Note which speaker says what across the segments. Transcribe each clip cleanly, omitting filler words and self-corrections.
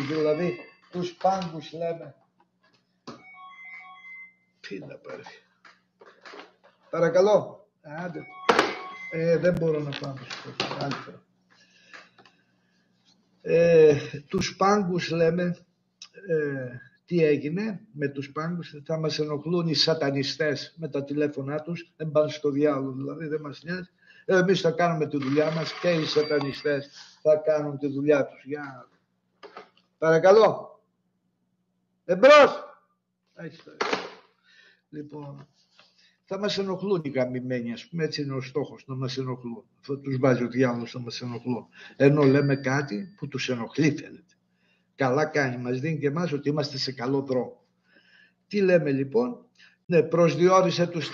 Speaker 1: δηλαδή τους πάγκους λέμε. Τι να πάρει. Παρακαλώ. Άντε. Δεν μπορώ να πάω στο τους πάγκους λέμε. Τι έγινε με τους πάγκους? Θα μας ενοχλούν οι σατανιστές με τα τηλέφωνά τους, δεν πάνε στο διάολο, δηλαδή δεν μας νοιάζει. Εμείς θα κάνουμε τη δουλειά μας και οι σατανιστές θα κάνουν τη δουλειά τους. Για... Παρακαλώ. Εμπρός. Λοιπόν, θα μας ενοχλούν οι γαμημένοι, ας πούμε, έτσι είναι ο στόχος, να μας ενοχλούν. Αυτό τους βάζει ο διάολος να μας ενοχλούν. Ενώ λέμε κάτι που τους ενοχλεί, φαίνεται. Καλά κάνει, μας δίνει και εμάς ότι είμαστε σε καλό δρόμο. Τι λέμε λοιπόν? Ναι, προσδιορίσε τους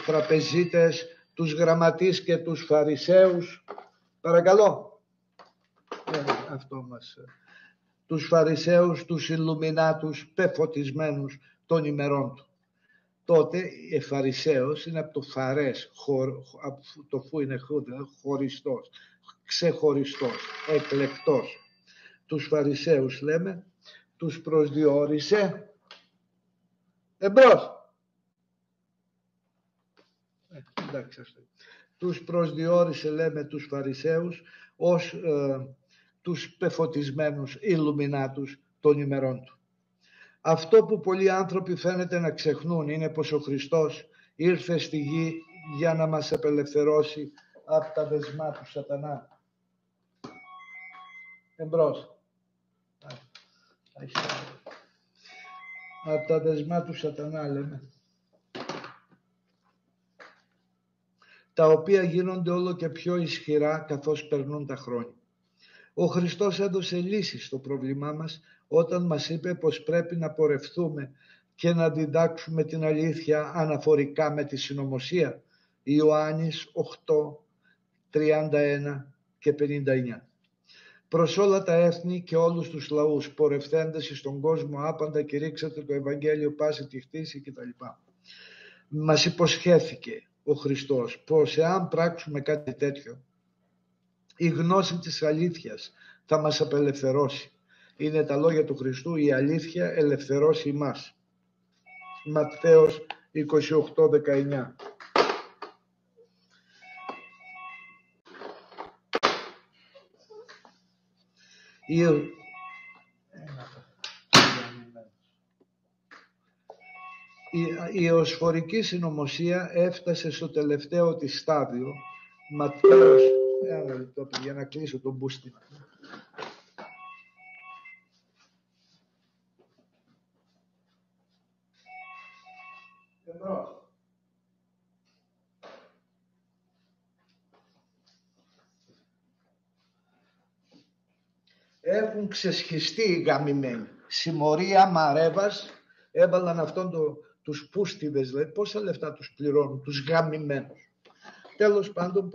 Speaker 1: τραπεζίτες, τους γραμματείς και τους φαρισαίους. Παρακαλώ. Αυτό μας. Τους φαρισαίους, τους Ιλουμινάτους, πεφωτισμένους των ημερών του. Τότε φαρισαίος είναι από το φαρές, από το φου είναι χωριστός, ξεχωριστός, εκλεκτός. Τους φαρισαίους λέμε, τους προσδιορίσε. Εμπρός. Εντάξει, αυτό. Τους προσδιορίσε λέμε τους φαρισαίους ως τους πεφωτισμένους Ιλουμινάτους των ημερών του. Αυτό που πολλοί άνθρωποι φαίνεται να ξεχνούν είναι πως ο Χριστός ήρθε στη γη για να μας απελευθερώσει από τα δεσμά του σατανά. Εμπρός. Από τα δεσμά του σατανά λέμε. Τα οποία γίνονται όλο και πιο ισχυρά καθώς περνούν τα χρόνια. Ο Χριστός έδωσε λύσεις στο πρόβλημά μας όταν μας είπε πως πρέπει να πορευθούμε και να διδάξουμε την αλήθεια αναφορικά με τη συνωμοσία. Ιωάννης 8, 31 και 59. Προς όλα τα έθνη και όλους τους λαούς πορευθέντες στον κόσμο άπαντα κηρύξατε το Ευαγγέλιο πάση τη χτίση κτλ. Μας υποσχέθηκε ο Χριστός πως εάν πράξουμε κάτι τέτοιο, η γνώση της αλήθειας θα μας απελευθερώσει. Είναι τα λόγια του Χριστού, η αλήθεια ελευθερώσει εμάς. Ματθαίος 28-19. Η ιωσφορική συνωμοσία έφτασε στο τελευταίο της στάδιο. Ματθαίος, για να κλείσω τον μπούστι. Έχουν ξεσχιστεί οι γαμημένοι. Συμμορία Μαρέβας έβαλαν αυτόν τους πούστιδες, δηλαδή πόσα λεφτά τους πληρώνουν, τους γαμημένους. Τέλος πάντων